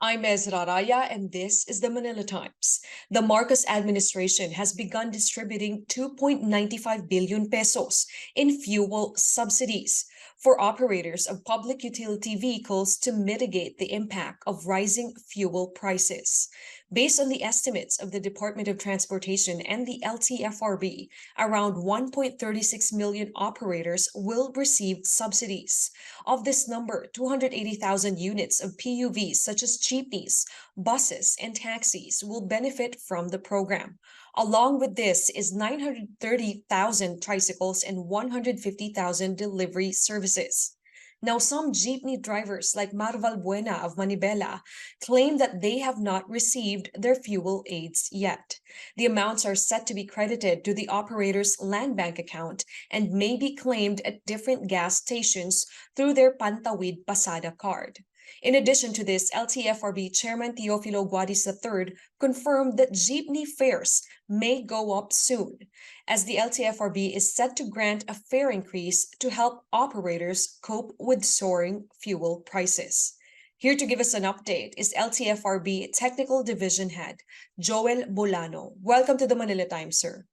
I'm Ezrah Raya, and this is the Manila Times. The Marcos administration has begun distributing 2.95 billion pesos in fuel subsidies for operators of public utility vehicles to mitigate the impact of rising fuel prices. Based on the estimates of the Department of Transportation and the LTFRB, around 1.36 million operators will receive subsidies. Of this number, 280,000 units of PUVs such as jeepneys, buses, and taxis will benefit from the program. Along with this is 930,000 tricycles and 150,000 delivery services. Now, some jeepney drivers like Marval Buena of Manibela claim that they have not received their fuel aids yet. The amounts are set to be credited to the operator's land bank account and may be claimed at different gas stations through their Pantawid Pasada card. In addition to this, LTFRB Chairman Teofilo Guadis III confirmed that jeepney fares may go up soon, as the LTFRB is set to grant a fare increase to help operators cope with soaring fuel prices. Here to give us an update is LTFRB Technical Division Head, Joel Bolano. Welcome to the Manila Times, sir.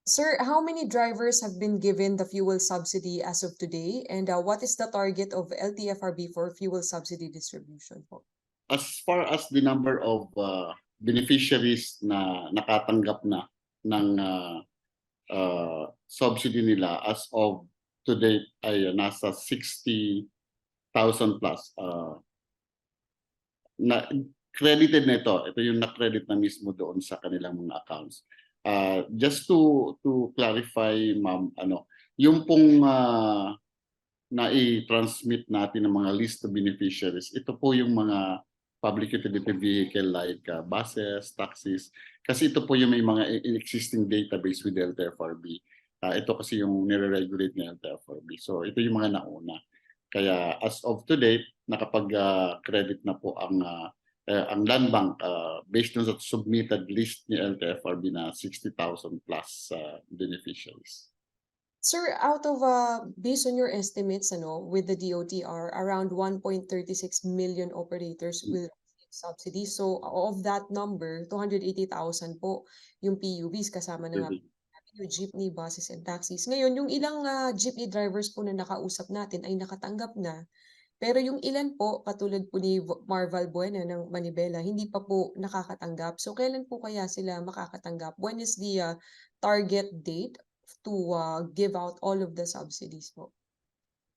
Sir, how many drivers have been given the fuel subsidy as of today? And what is the target of LTFRB for fuel subsidy distribution po? As far as the number of beneficiaries na nakatanggap na ng subsidy nila as of today ay nasa 60,000 plus. Na credited na ito yung na-credit na mismo doon sa kanilang mga accounts. Just to clarify, ma'am, yung pong na-i-transmit natin ng mga list of beneficiaries, ito po yung mga public utility vehicle like buses, taxis, kasi ito po yung may mga existing database with LTFRB. Ito kasi yung nire-regulate ng LTFRB. So ito yung mga nauna. Kaya as of today, nakapag-credit na po ang land bank based on sa submitted list ni LTFRB na 60,000 plus beneficiaries. Sir, out of based on your estimates, with the DOTR, around 1.36 million operators will receive subsidies. So of that number, 280,000 po yung PUVs kasama na yung jeepney, buses, and taxis. Ngayon, yung ilang jeepney drivers po na nakausap natin ay nakatanggap na. Pero yung ilan po, katulad po ni Marval Buena ng Manibela, hindi pa po nakakatanggap. So kailan po kaya sila makakatanggap? When is the target date to give out all of the subsidies po?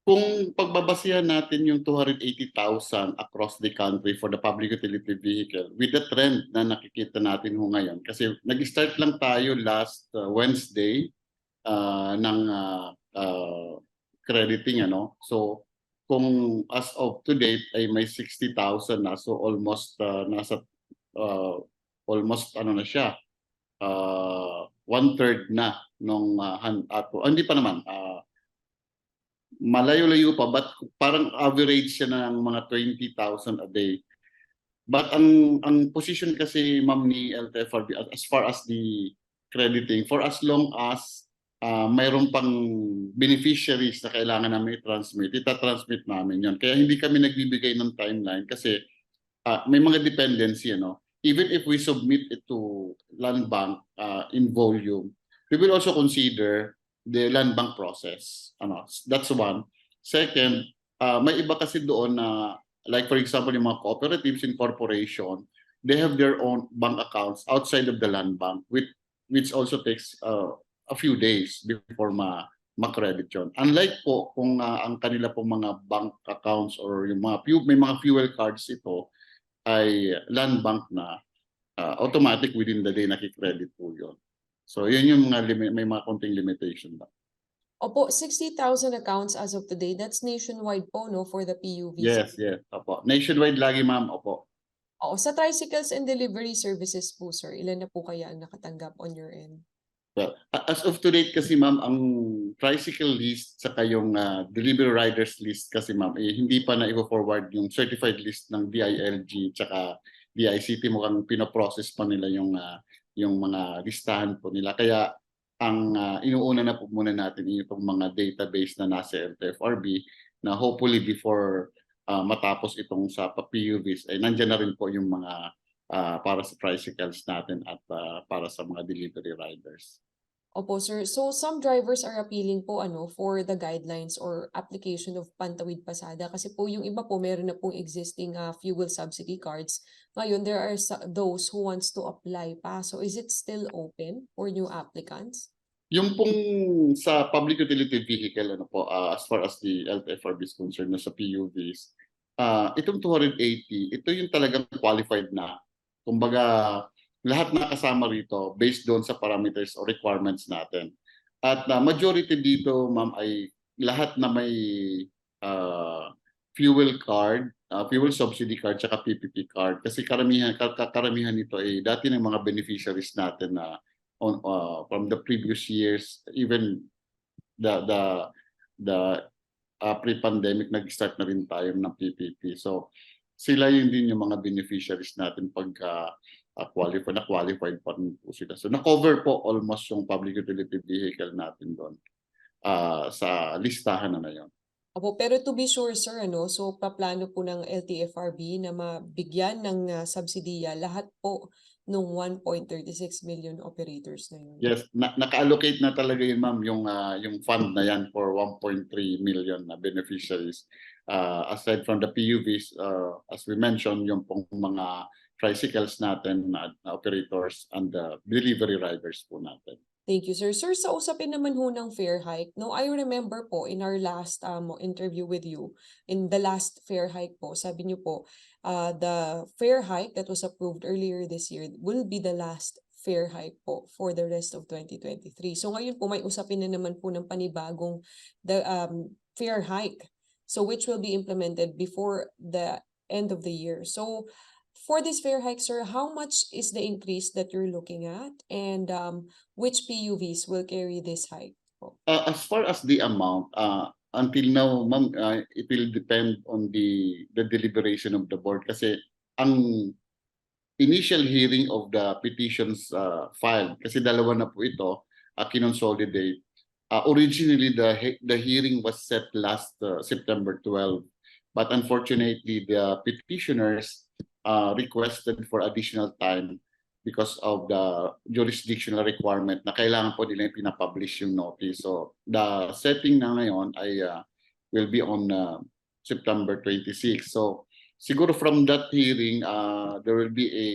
Kung pagbabasihan natin yung 280,000 across the country for the public utility vehicle, with the trend na nakikita natin ngayon, kasi nag-start lang tayo last Wednesday ng crediting, So kung as of today ay may 60,000 na, so almost nasa almost na siya, 1/3 na nung hindi pa naman, malayo-layo pa, but parang average siya ng mga 20,000 a day. But ang position kasi, ma'am, ni LTFRB as far as the crediting, for as long as mayroon pang beneficiaries na kailangan namin i-transmit, ita-transmit namin yon. Kaya hindi kami nagbibigay ng timeline kasi may mga dependency, Even if we submit it to land bank in volume, we will also consider the land bank process. That's one. Second, may iba kasi doon na, like for example, yung mga cooperatives and corporation, they have their own bank accounts outside of the land bank, which also takes a few days before ma-credit yun. Unlike po kung ang kanila po mga bank accounts or yung may mga fuel cards ito ay land bank na, automatic within the day nakikredit po yun. So yun yung mga may mga konting limitation ba. Opo, 60,000 accounts as of today. That's nationwide po, no, for the PUVs? Yes. Opo. Nationwide lagi, ma'am. Opo. Sa tricycles and delivery services po, sir, ilan na po kaya ang nakatanggap on your end? Well, as of today kasi, ma'am, ang tricycle list saka yung delivery riders list kasi, ma'am, hindi pa na-forward yung certified list ng DILG tsaka DICT. Mukhang pinoprocess pa nila yung mga listahan po nila. Kaya ang inuuna na po muna natin itong mga database na nasa LTFRB na hopefully before matapos itong sa PUVs, ay nandiyan na rin po yung mga para sa tricycles natin at para sa mga delivery riders. Opo, sir. So some drivers are appealing po for the guidelines or application of pantawid pasada kasi po yung iba po meron na pong existing fuel subsidy cards. Ngayon, there are those who wants to apply pa. So is it still open for new applicants? Yung pong sa public utility vehicle, as far as the LTFRB is concerned, sa PUVs, itong 280, ito yung talagang qualified na. Kumbaga, lahat na kasama rito based doon sa parameters or requirements natin. At majority dito, ma'am, ay lahat na may fuel card, fuel subsidy card, tsaka PPP card. Kasi karamihan nito ay dati ng mga beneficiaries natin na from the previous years, even the pre-pandemic, nag-start na rin tayo ng PPP. So sila yun din yung mga beneficiaries natin pagka qualified pa rin po sila. So na-cover po almost yung public utility vehicle natin doon sa listahan na yun. Opo, pero to be sure, sir, so paplano po ng LTFRB na mabigyan ng subsidiya lahat po nung 1.36 million operators na yun. Yes, naka-allocate na talaga yun, ma'am, yung fund na yan for 1.3 million na beneficiaries. Aside from the PUVs, as we mentioned, yung pong mga tricycles natin na operators and the delivery riders po natin. Thank you, sir. Sir, sa usapin naman ho ng fare hike, no, I remember po in our last interview with you, in the last fare hike po, sabi niyo po, the fare hike that was approved earlier this year will be the last fare hike po for the rest of 2023. So ngayon po may usapin na naman po ng panibagong fare hike, so which will be implemented before the end of the year. So for this fare hike, sir, how much is the increase that you're looking at, and which PUVs will carry this hike? As far as the amount, until now, ma'am, it will depend on the deliberation of the board kasi ang initial hearing of the petitions filed, kasi dalawa na po ito, kinonsolidate. Originally, the hearing was set last September 12, but unfortunately, the petitioners requested for additional time because of the jurisdictional requirement na kailangan po nila pinapublish yung notice. So the setting na ngayon ay will be on September 26. So siguro from that hearing, there will be a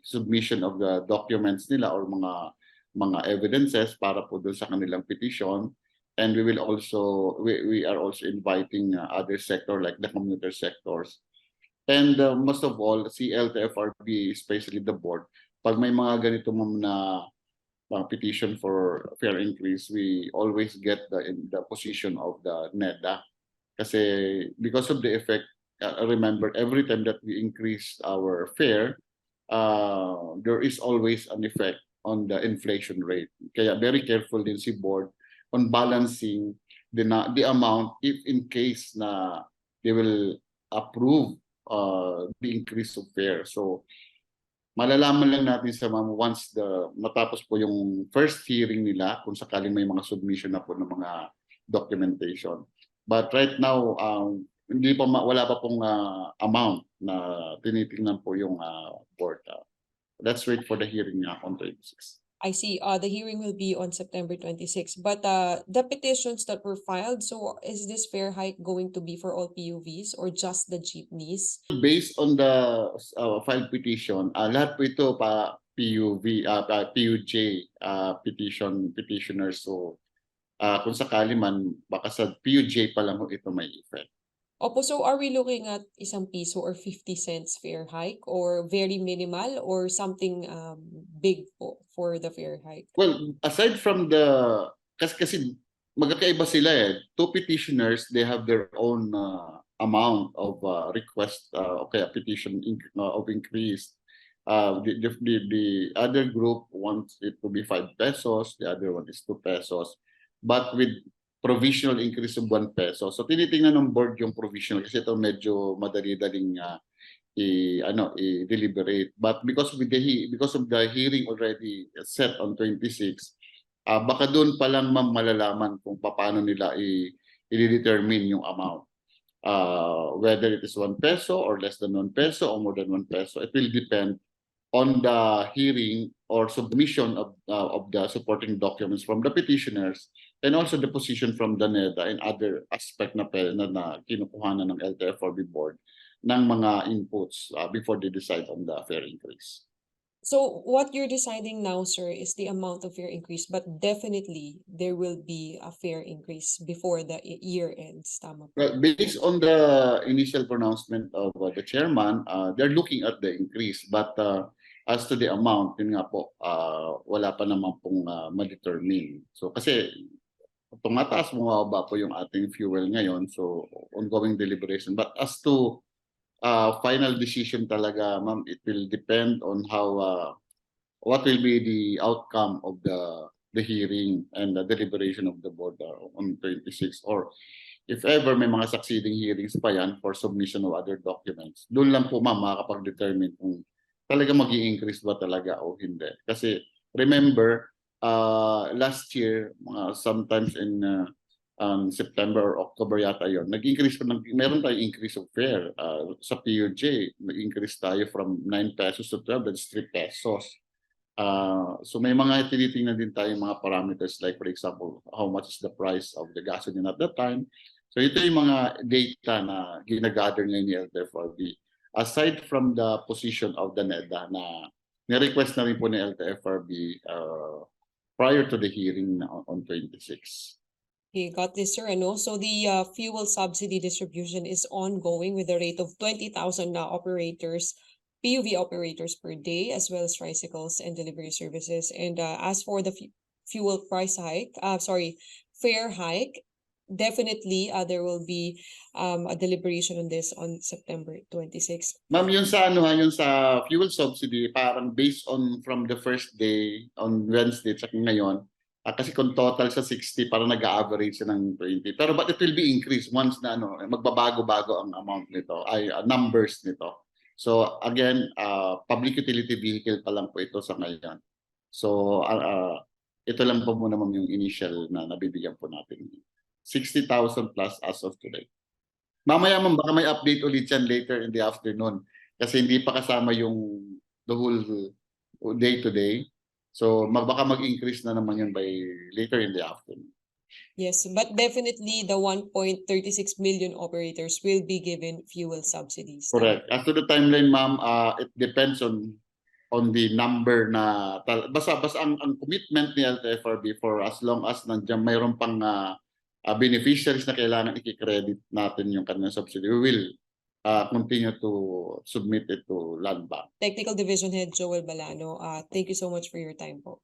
submission of the documents nila or mga evidences para po doon sa kanilang petition. And we are also inviting other sector like the commuter sectors. And most of all, si LTFRB, especially the board, pag may mga ganito na petition for fare increase, we always get the position of the NEDA. Kasi because of the effect, remember, every time that we increase our fare, there is always an effect on the inflation rate. Kaya very careful din si board on balancing the amount if in case na they will approve the increase of fare. So malalaman lang natin sa once matapos po yung first hearing nila kung sakaling may mga submission na po ng mga documentation. But right now, wala pa pong amount na tinitingnan po yung board. Let's wait for the hearing on 26. I see. The hearing will be on September 26. But the petitions that were filed, so is this fare hike going to be for all PUVs or just the jeepneys? Based on the filed petition, lahat po ito PUJ petitioners. So kung sakali man, baka sa PUJ pa lang ito may effect. Opo, so are we looking at isang piso or 50 cents fare hike or very minimal or something big po for the fare hike? Well, aside from kasi magkakaiba sila eh. Two petitioners, they have their own amount of request, petition of increase. The other group wants it to be 5 pesos, the other one is 2 pesos. But with provisional increase of 1 peso. So tinitingnan ng board yung provisional kasi ito medyo madali-daling i-deliberate. But because of the hearing already set on 26, baka doon pa lang malalaman kung paano nila i-determine yung amount. whether it is 1 peso or less than 1 peso or more than 1 peso. It will depend on the hearing or submission of the supporting documents from the petitioners, and also the position from the NEDA and other aspect na kinukuhanan ng LTFRB board ng mga inputs before they decide on the fare increase. So what you're deciding now, sir, is the amount of fare increase, but definitely there will be a fare increase before the year ends. Tama po. Well, based on the initial pronouncement of the chairman, they're looking at the increase, but as to the amount, yun nga po, wala pa naman pong ma-determine. So kasi tumataas, bumababa po yung ating fuel ngayon, so ongoing deliberation. But as to final decision talaga, ma'am, it will depend on how what will be the outcome of the hearing and the deliberation of the board on 26, or if ever may mga succeeding hearings pa yan for submission of other documents, doon lang po ma'am makakapag-determine kung talaga mag-i-increase ba talaga o hindi. Kasi remember, last year, sometimes in September or October yata yon, nag-increase pa meron tayong increase of fare. Sa PUJ, nag-increase tayo from 9 pesos to 12, that's 3 pesos. So may mga tinitingnan din tayo mga parameters, like for example, how much is the price of the gasoline at that time. So ito yung mga data na ginagather ngayon ni LTFRB. Aside from the position of the NEDA na ni-request na rin po ni LTFRB prior to the hearing on 26. Okay, got this, sir. So the fuel subsidy distribution is ongoing with a rate of 20,000 operators, PUV operators per day, as well as tricycles and delivery services. And as for the fuel price hike, fare hike, definitely there will be a deliberation on this on September 26. Ma'am, yun sa yun sa fuel subsidy, parang based on from the first day on Wednesday at ngayon, kasi kung total sa 60, parang nag-average siya ng 20. Pero but it will be increased once na magbabago-bago ang amount nito, ay numbers nito. So again, public utility vehicle pa lang po ito sa ngayon. So ito lang po muna ma'am yung initial na nabibigyan po natin. 60,000 plus as of today. Mamaya ma'am, baka may update ulit yan later in the afternoon kasi hindi pa kasama yung the whole day to day. So baka mag-increase na naman yun by later in the afternoon. Yes, but definitely the 1.36 million operators will be given fuel subsidies. Correct. As to the timeline ma'am, it depends on the number na basta ang commitment ni LTFRB for as long as nandiyan mayroon pang beneficiaries na kailangan i-credit natin yung kanilang subsidy, we will continue to submit it to Land Bank. Technical Division Head Joel Bolano, thank you so much for your time po.